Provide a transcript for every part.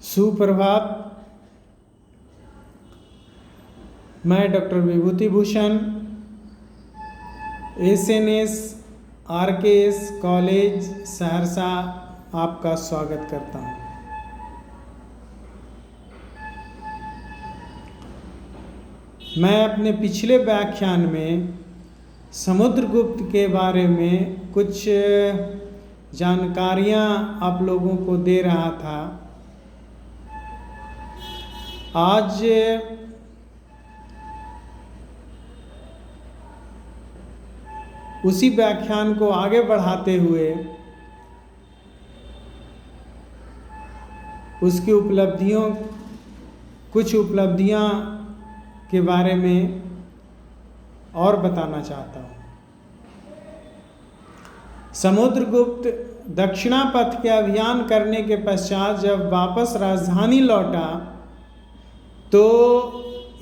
सुप्रभात। मैं doctor Vibhuti Bhushan SNS RKS college Saharsa आपका स्वागत करता हूँ। मैं अपने पिछले व्याख्यान में समुद्रगुप्त के बारे में कुछ जानकारियाँ आप लोगों को दे रहा था। आज उसी व्याख्यान को आगे बढ़ाते हुए उसकी कुछ उपलब्धियां के बारे में और बताना चाहता हूँ। समुद्रगुप्त दक्षिणापथ के अभियान करने के पश्चात जब वापस राजधानी लौटा तो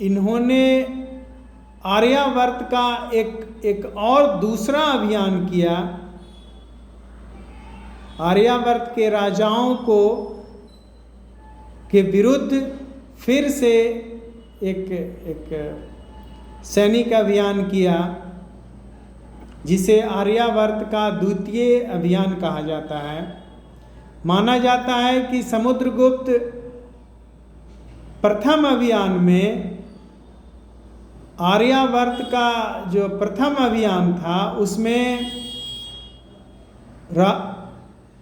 इन्होंने आर्यावर्त का एक और दूसरा अभियान किया। आर्यावर्त के राजाओं के विरुद्ध फिर से एक सैनिक अभियान किया, जिसे आर्यावर्त का द्वितीय अभियान कहा जाता है। माना जाता है कि समुद्रगुप्त प्रथम अभियान में आर्यावर्त का जो प्रथम अभियान था उसमें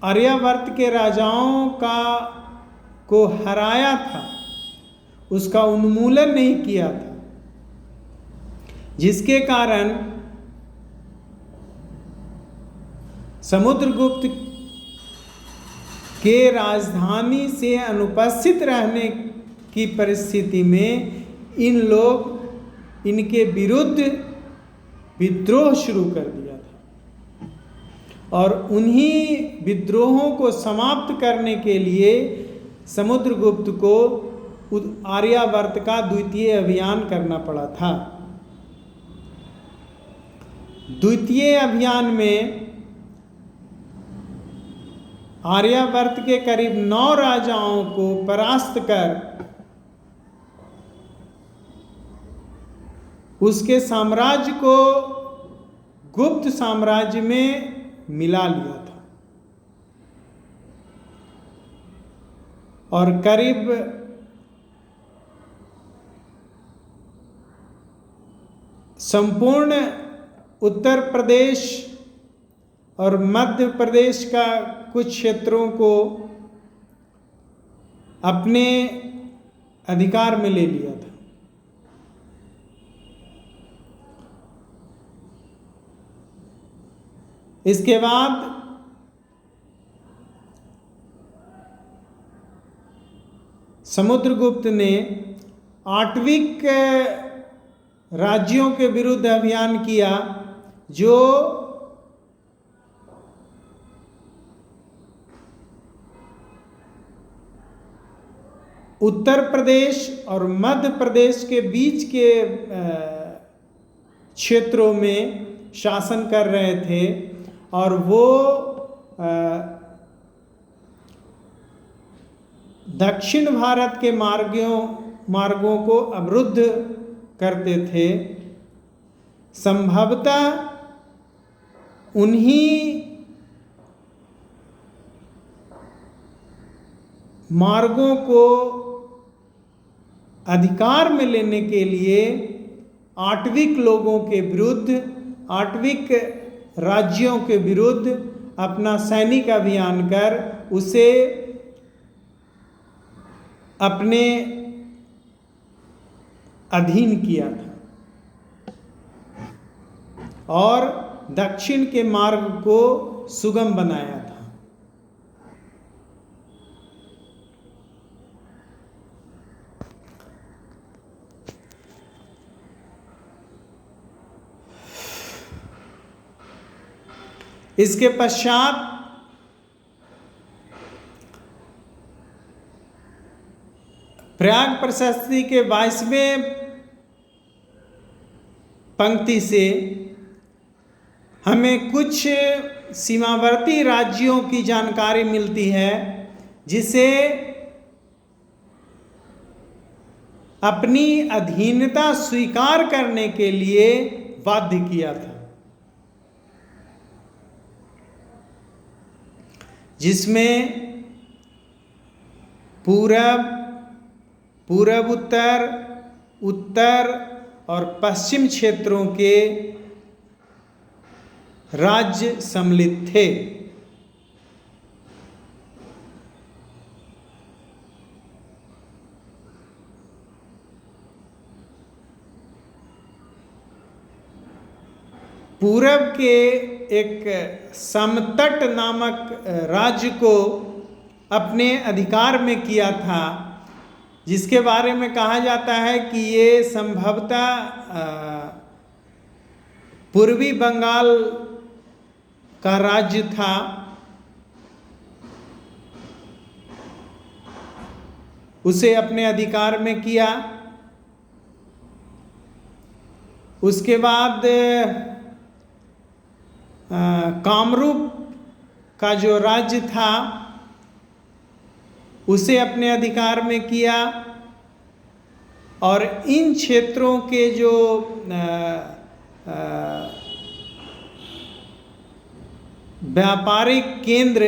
आर्यावर्त के राजाओं को हराया था, उसका उन्मूलन नहीं किया था, जिसके कारण समुद्रगुप्त के राजधानी से अनुपस्थित रहने की परिस्थिति में इनके विरुद्ध विद्रोह शुरू कर दिया था। और उन्हीं विद्रोहों को समाप्त करने के लिए समुद्रगुप्त को आर्यावर्त का द्वितीय अभियान करना पड़ा था। द्वितीय अभियान में आर्यावर्त के करीब 9 राजाओं को परास्त कर उसके साम्राज्य को गुप्त साम्राज्य में मिला लिया था और करीब संपूर्ण उत्तर प्रदेश और मध्य प्रदेश का कुछ क्षेत्रों को अपने अधिकार में ले लिया था। इसके बाद समुद्रगुप्त ने आठवीं राज्यों के विरुद्ध अभियान किया, जो उत्तर प्रदेश और मध्य प्रदेश के बीच के क्षेत्रों में शासन कर रहे थे और वो दक्षिण भारत के मार्गों को अवरुद्ध करते थे। संभवतः उन्हीं मार्गों को अधिकार में लेने के लिए आठवीं राज्यों के विरुद्ध अपना सैनिक अभियान कर उसे अपने अधीन किया था और दक्षिण के मार्ग को सुगम बनाया था। इसके पश्चात प्रयाग प्रशस्ति के 22वें पंक्ति से हमें कुछ सीमावर्ती राज्यों की जानकारी मिलती है, जिसे अपनी अधीनता स्वीकार करने के लिए बाध्य किया था, जिसमें पूरब, उत्तर और पश्चिम क्षेत्रों के राज्य सम्मिलित थे। पूरब के एक समतट नामक राज्य को अपने अधिकार में किया था, जिसके बारे में कहा जाता है कि ये संभवतः पूर्वी बंगाल का राज्य था। उसे अपने अधिकार में किया। उसके बाद कामरूप का जो राज्य था उसे अपने अधिकार में किया, और इन क्षेत्रों के जो व्यापारिक केंद्र,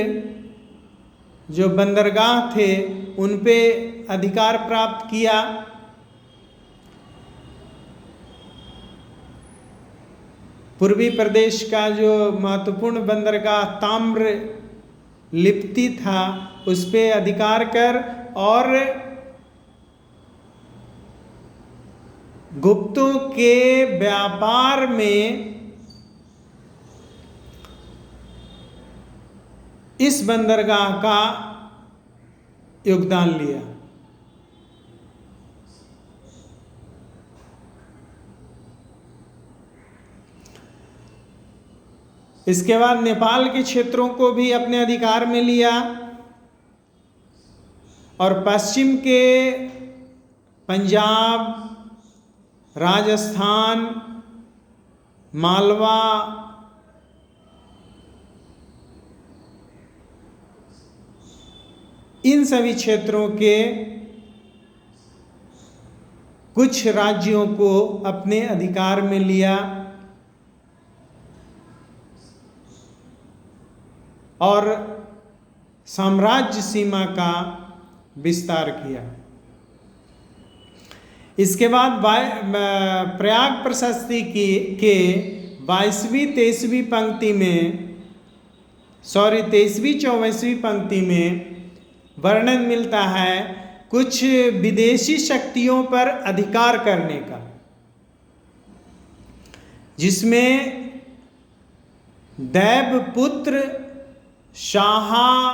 जो बंदरगाह थे, उन पे अधिकार प्राप्त किया। पूर्वी प्रदेश का जो महत्वपूर्ण बंदरगाह ताम्र लिप्ति था, उस पे अधिकार कर, और गुप्तों के व्यापार में इस बंदरगाह का योगदान लिया। इसके बाद नेपाल के क्षेत्रों को भी अपने अधिकार में लिया, और पश्चिम के पंजाब, राजस्थान, मालवा, इन सभी क्षेत्रों के कुछ राज्यों को अपने अधिकार में लिया और साम्राज्य सीमा का विस्तार किया। इसके बाद प्रयाग प्रशस्ति के 22वीं-23वीं पंक्ति में, 23वीं-24वीं पंक्ति में वर्णन मिलता है कुछ विदेशी शक्तियों पर अधिकार करने का, जिसमें दैवपुत्र शाहानुशाही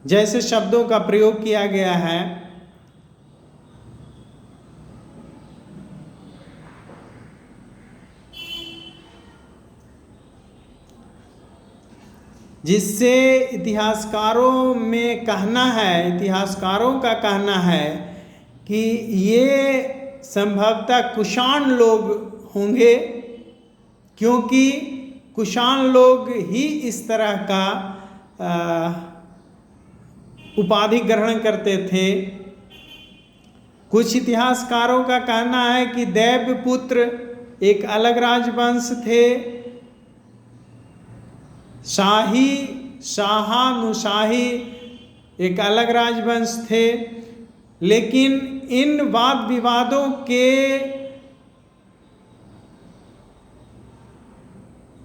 जैसे शब्दों का प्रयोग किया गया है। जिससे इतिहासकारों का कहना है कि ये संभवतः कुषाण लोग होंगे, क्योंकि कुषाण लोग ही इस तरह का उपाधि ग्रहण करते थे। कुछ इतिहासकारों का कहना है कि दैवपुत्र एक अलग राजवंश थे, शाहानुशाही एक अलग राजवंश थे, लेकिन इन वाद विवादों के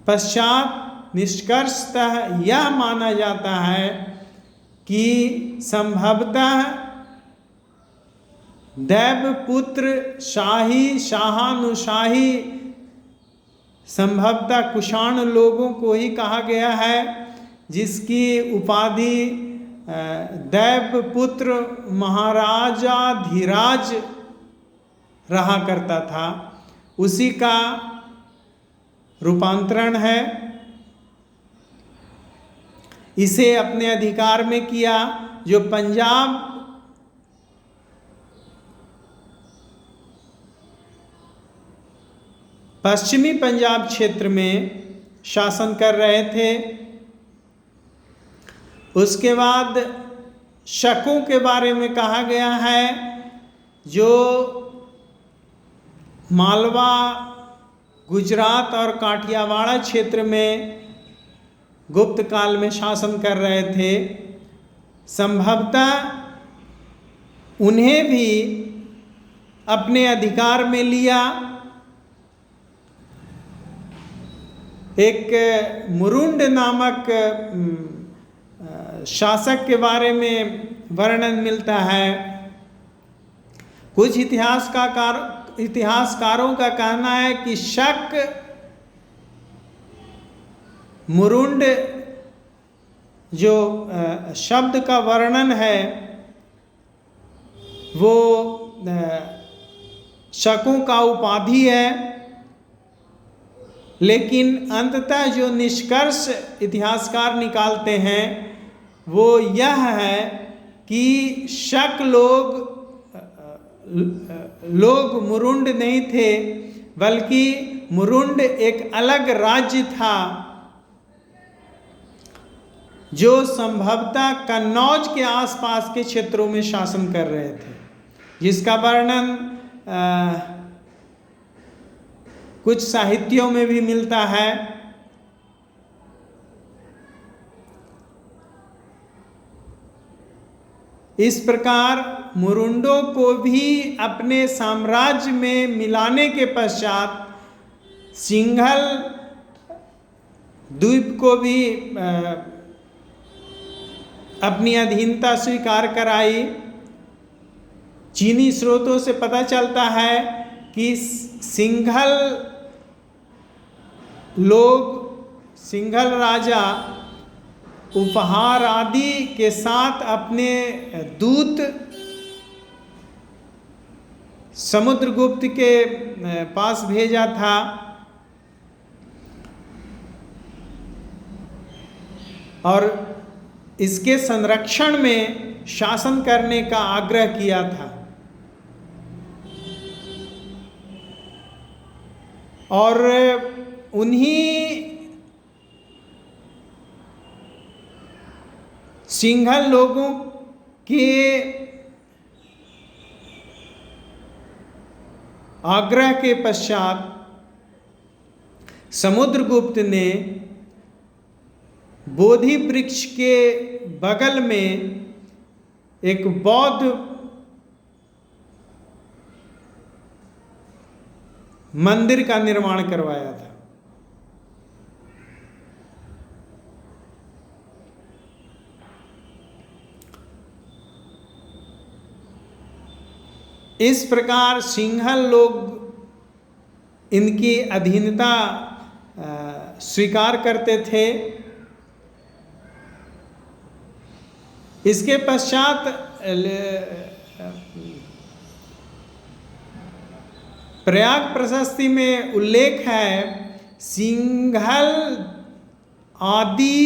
पश्चात निष्कर्षतः यह माना जाता है कि संभवतः दैवपुत्र शाहानुशाही संभवतः कुषाण लोगों को ही कहा गया है, जिसकी उपाधि दैवपुत्र महाराजाधिराज रहा करता था, उसी का रूपांतरण है। इसे अपने अधिकार में किया। जो पंजाब पश्चिमी पंजाब क्षेत्र में शासन कर रहे थे, उसके बाद शकों के बारे में कहा गया है, जो मालवा, गुजरात और काठियावाड़ क्षेत्र में गुप्त काल में शासन कर रहे थे। संभवतः उन्हें भी अपने अधिकार में लिया। एक मुरुंड नामक शासक के बारे में वर्णन मिलता है। कुछ इतिहासकारों का कहना है कि शक मुरुंड जो शब्द का वर्णन है वो शकों का उपाधि है, लेकिन अंततः जो निष्कर्ष इतिहासकार निकालते हैं वो यह है कि शक लोग मुरुंड नहीं थे, बल्कि मुरुंड एक अलग राज्य था जो संभवतः कन्नौज के आसपास के क्षेत्रों में शासन कर रहे थे, जिसका वर्णन कुछ साहित्यों में भी मिलता है। इस प्रकार मुरुंडों को भी अपने साम्राज्य में मिलाने के पश्चात सिंघल द्वीप को भी अपनी अधीनता स्वीकार कराई। चीनी स्रोतों से पता चलता है कि सिंघल राजा उपहार आदि के साथ अपने दूत समुद्रगुप्त के पास भेजा था। और इसके संरक्षण में शासन करने का आग्रह किया था। और उन्हीं सिंघल लोगों के आग्रह के पश्चात समुद्रगुप्त ने बोधि वृक्ष के बगल में एक बौद्ध मंदिर का निर्माण करवाया था। इस प्रकार सिंघल लोग इनकी अधीनता स्वीकार करते थे। इसके पश्चात प्रयाग प्रशस्ति में उल्लेख है, सिंघल आदि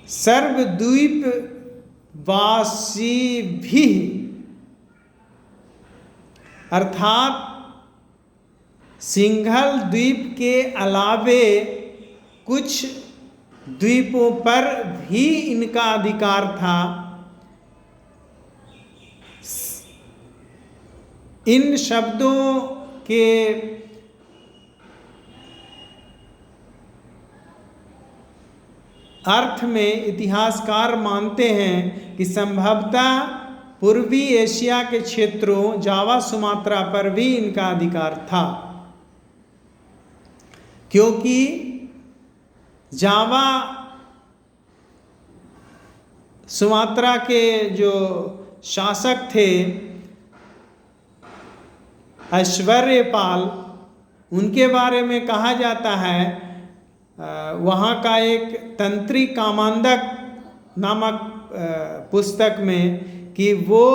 सर्वद्वीप वासी भी, अर्थात सिंघल द्वीप के अलावे कुछ द्वीपों पर भी इनका अधिकार था। इन शब्दों के अर्थ में इतिहासकार मानते हैं कि संभवतः पूर्वी एशिया के क्षेत्रों जावा, सुमात्रा पर भी इनका अधिकार था, क्योंकि जावा, सुमात्रा के जो शासक थे ऐश्वर्यपाल, उनके बारे में कहा जाता है, वहाँ का एक तंत्री कामांदक नामक पुस्तक में, कि वो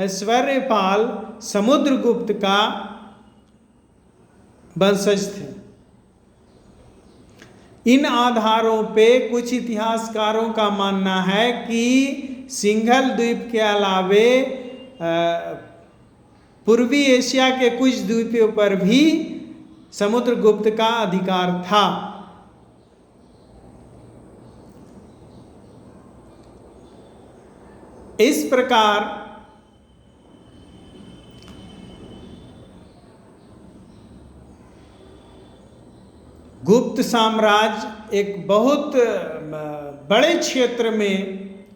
ऐश्वर्यपाल समुद्रगुप्त का वंशज थे। इन आधारों पे कुछ इतिहासकारों का मानना है कि सिंघल द्वीप के अलावे पूर्वी एशिया के कुछ द्वीपों पर भी समुद्रगुप्त का अधिकार था। इस प्रकार गुप्त साम्राज्य एक बहुत बड़े क्षेत्र में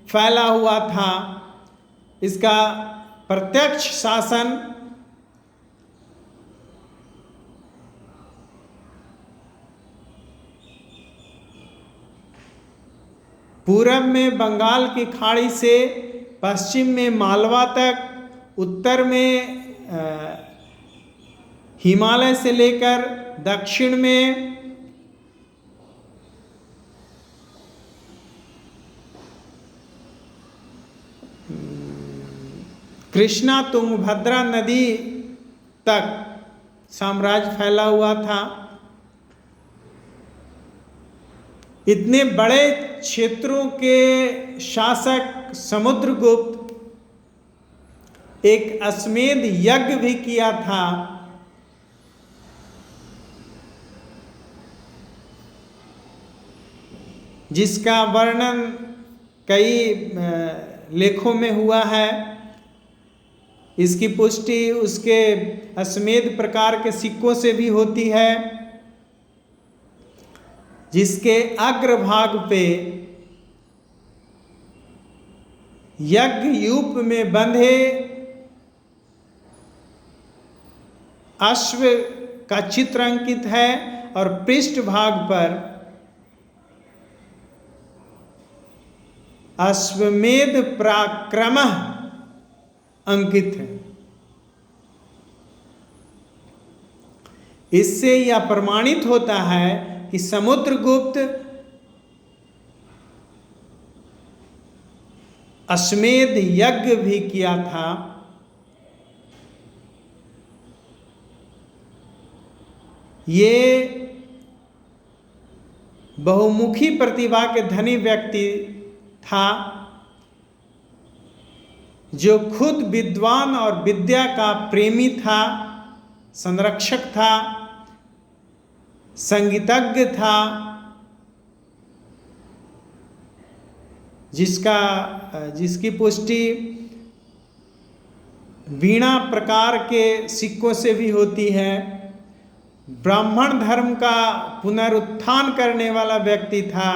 फैला हुआ था। इसका प्रत्यक्ष शासन पूरब में बंगाल की खाड़ी से पश्चिम में मालवा तक, उत्तर में हिमालय से लेकर दक्षिण में कृष्णा तुंगभद्रा नदी तक साम्राज्य फैला हुआ था। इतने बड़े क्षेत्रों के शासक समुद्रगुप्त एक अश्वमेध यज्ञ भी किया था, जिसका वर्णन कई लेखों में हुआ है। इसकी पुष्टि उसके अश्वमेध प्रकार के सिक्कों से भी होती है, जिसके अग्रभाग पे यज्ञ यूप में बंधे अश्व का चित्र अंकित है और पृष्ठभाग पर अश्वमेध पराक्रम अंकित है। इससे यह प्रमाणित होता है कि समुद्रगुप्त अश्वमेध यज्ञ भी किया था। ये बहुमुखी प्रतिभा के धनी व्यक्ति था, जो खुद विद्वान और विद्या का प्रेमी था, संरक्षक था, संगीतज्ञ था, जिसकी पुष्टि वीणा प्रकार के सिक्कों से भी होती है। ब्राह्मण धर्म का पुनरुत्थान करने वाला व्यक्ति था।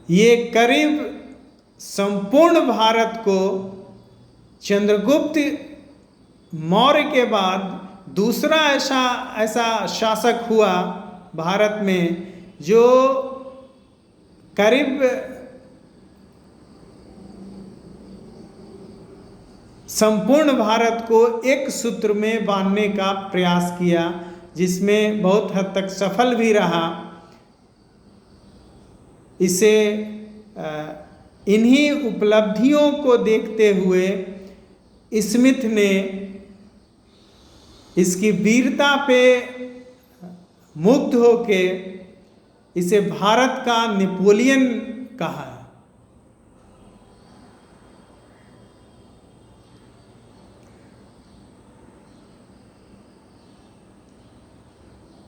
ये करीब संपूर्ण भारत को चंद्रगुप्त मौर्य के बाद दूसरा ऐसा शासक हुआ भारत में, जो करीब संपूर्ण भारत को एक सूत्र में बांधने का प्रयास किया, जिसमें बहुत हद तक सफल भी रहा। इसे इन्हीं उपलब्धियों को देखते हुए स्मिथ ने इसकी वीरता पे मुग्ध होके इसे भारत का नेपोलियन कहा है।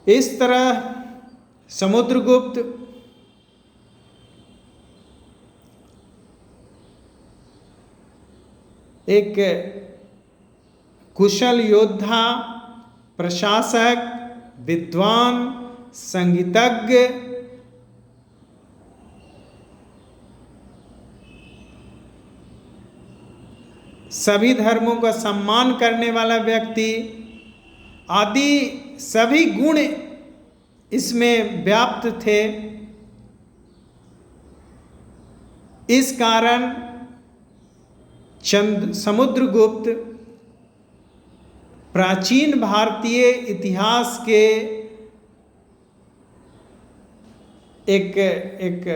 इस तरह समुद्रगुप्त एक कुशल योद्धा, प्रशासक, विद्वान, संगीतज्ञ, सभी धर्मों का सम्मान करने वाला व्यक्ति आदि सभी गुण इसमें व्याप्त थे। इस कारण समुद्रगुप्त प्राचीन भारतीय इतिहास के एक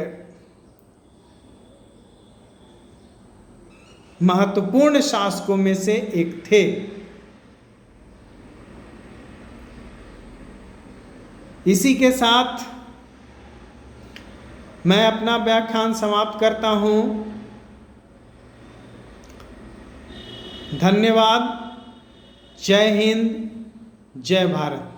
महत्वपूर्ण शासकों में से एक थे। इसी के साथ मैं अपना व्याख्यान समाप्त करता हूँ। धन्यवाद। जय हिंद, जय भारत।